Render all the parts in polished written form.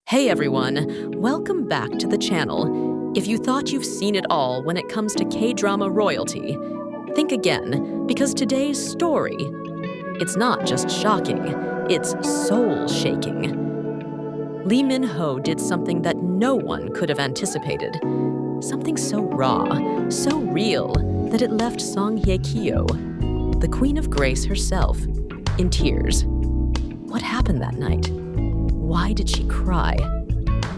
Hey everyone, welcome back to the channel. If you thought you've seen it all when it comes to K-drama royalty, think again, because today's story, it's not just shocking, it's soul-shaking. Lee Min-ho did something that no one could have anticipated. Something so raw, so real, that it left Song Hye Kyo, the Queen of Grace herself, in tears. What happened that night? Why did she cry?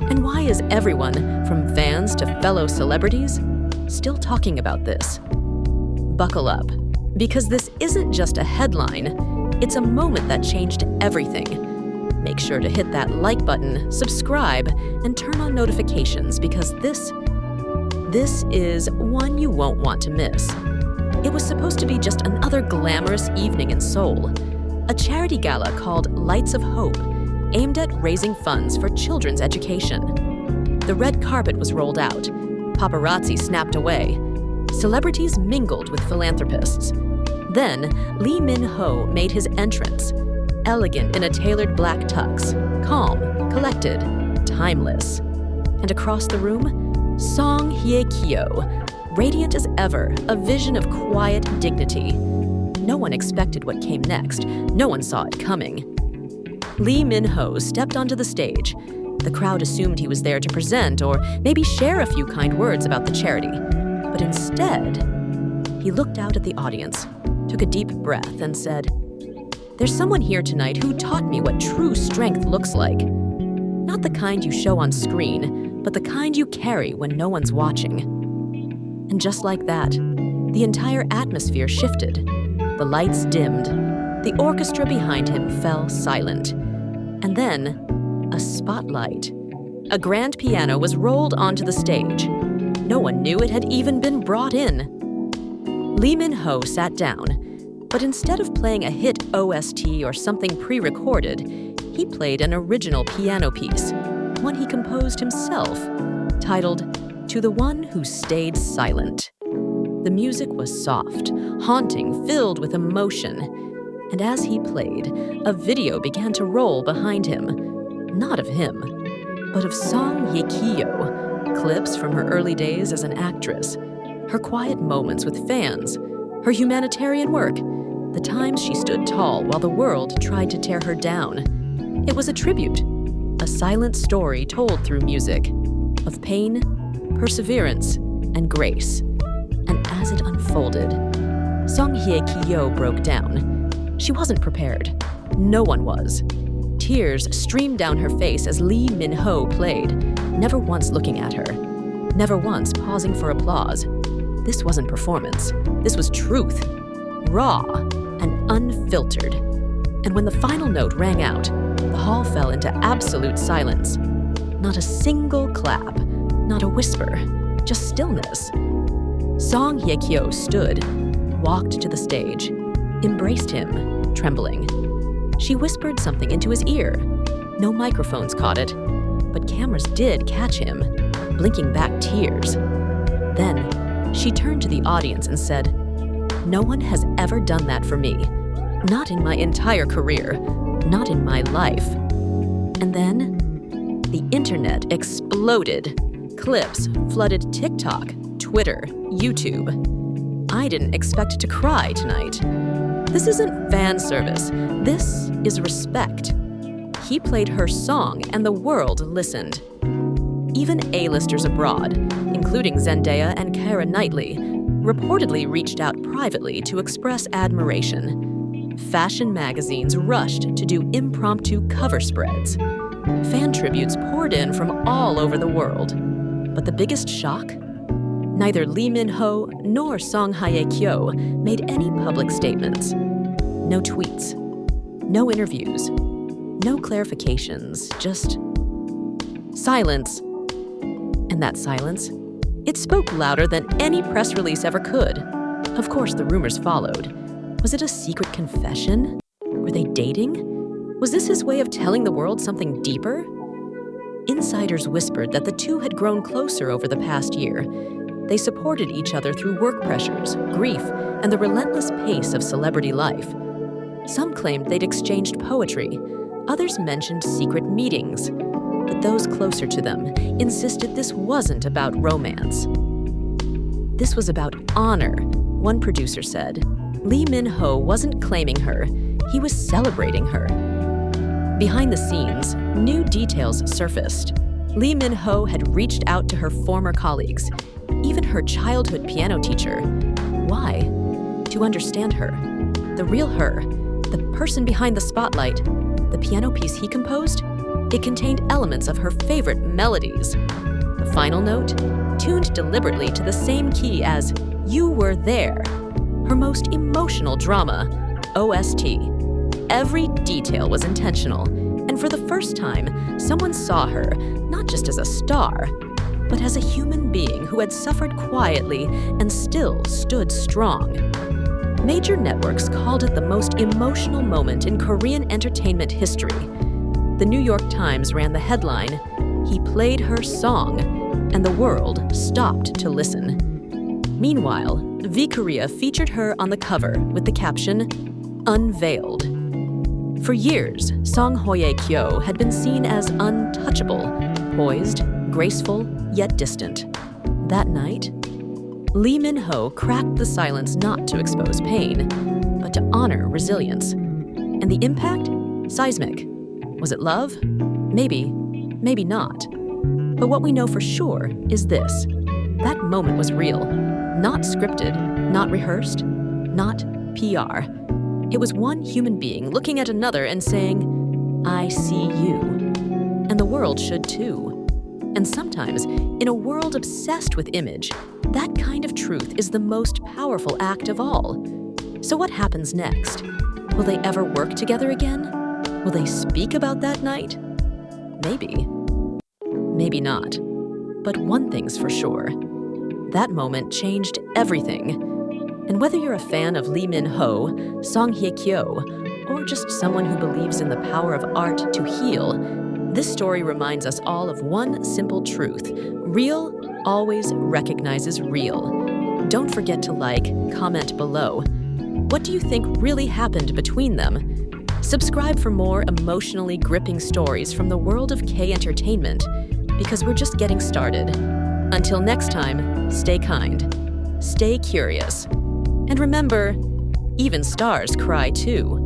And why is everyone, from fans to fellow celebrities, still talking about this? Buckle up, because this isn't just a headline, it's a moment that changed everything. Make sure to hit that like button, subscribe, and turn on notifications because this is one you won't want to miss. It was supposed to be just another glamorous evening in Seoul, a charity gala called Lights of Hope, aimed at raising funds for children's education. The red carpet was rolled out, paparazzi snapped away, celebrities mingled with philanthropists. Then, Lee Min-ho made his entrance, elegant in a tailored black tux, calm, collected, timeless. And across the room, Song Hye Kyo, radiant as ever, a vision of quiet dignity. No one expected what came next. No one saw it coming. Lee Min-ho stepped onto the stage. The crowd assumed he was there to present or maybe share a few kind words about the charity. But instead, he looked out at the audience, took a deep breath, and said, "There's someone here tonight who taught me what true strength looks like. Not the kind you show on screen, but the kind you carry when no one's watching." And just like that, the entire atmosphere shifted. The lights dimmed. The orchestra behind him fell silent. And then, a spotlight. A grand piano was rolled onto the stage. No one knew it had even been brought in. Lee Min-ho sat down, but instead of playing a hit OST or something pre-recorded, he played an original piano piece, one he composed himself, titled "To the One Who Stayed Silent." The music was soft, haunting, filled with emotion. And as he played, a video began to roll behind him. Not of him, but of Song Hye Kyo, clips from her early days as an actress, her quiet moments with fans, her humanitarian work, the times she stood tall while the world tried to tear her down. It was a tribute, a silent story told through music, of pain, perseverance, and grace. And as it unfolded, Song Hye Kyo broke down. She wasn't prepared. No one was. Tears streamed down her face as Lee Min-ho played, never once looking at her, never once pausing for applause. This wasn't performance. This was truth, raw and unfiltered. And when the final note rang out, the hall fell into absolute silence. Not a single clap, not a whisper, just stillness. Song Hye Kyo stood, walked to the stage, embraced him, trembling. She whispered something into his ear. No microphones caught it, but cameras did catch him, blinking back tears. Then, she turned to the audience and said, "No one has ever done that for me. Not in my entire career. Not in my life." And then, the internet exploded. Clips flooded TikTok, Twitter, YouTube. I didn't expect to cry tonight. This isn't fan service. This is respect. He played her song and the world listened. Even A-listers abroad, including Zendaya and Keira Knightley, reportedly reached out privately to express admiration. Fashion magazines rushed to do impromptu cover spreads. Fan tributes poured in from all over the world. But the biggest shock? Neither Lee Min-ho nor Song Hye Kyo made any public statements. No tweets, no interviews, no clarifications, just silence. And that silence, it spoke louder than any press release ever could. Of course, the rumors followed. Was it a secret confession? Were they dating? Was this his way of telling the world something deeper? Insiders whispered that the two had grown closer over the past year. They supported each other through work pressures, grief, and the relentless pace of celebrity life. Some claimed they'd exchanged poetry. Others mentioned secret meetings. but those closer to them insisted this wasn't about romance. This was about honor, one producer said. Lee Min-ho wasn't claiming her, he was celebrating her. Behind the scenes, new details surfaced. Lee Min-ho had reached out to her former colleagues, even her childhood piano teacher. Why? To understand her. The real her, the person behind the spotlight, the piano piece he composed, it contained elements of her favorite melodies. The final note, tuned deliberately to the same key as You Were There, her most emotional drama, OST. Every detail was intentional, and for the first time, someone saw her not just as a star, but as a human being who had suffered quietly and still stood strong. Major networks called it the most emotional moment in Korean entertainment history. The New York Times ran the headline, "He played her song," and the world stopped to listen. Meanwhile, V Korea featured her on the cover with the caption, "Unveiled." For years, Song Hye Kyo had been seen as untouchable, poised, graceful, yet distant. That night, Lee Min-ho cracked the silence not to expose pain, but to honor resilience. And the impact? Seismic. Was it love? Maybe, maybe not. But what we know for sure is this. That moment was real, not scripted, not rehearsed, not PR. It was one human being looking at another and saying, "I see you." And the world should too. And sometimes, in a world obsessed with image, that kind of truth is the most powerful act of all. So what happens next? Will they ever work together again? Will they speak about that night? Maybe. Maybe not. But one thing's for sure. That moment changed everything. And whether you're a fan of Lee Min-ho, Song Hye Kyo, or just someone who believes in the power of art to heal, this story reminds us all of one simple truth. Real always recognizes real. Don't forget to like, comment below. What do you think really happened between them? Subscribe for more emotionally gripping stories from the world of K-entertainment, because we're just getting started. Until next time, stay kind, stay curious, and remember, even stars cry too.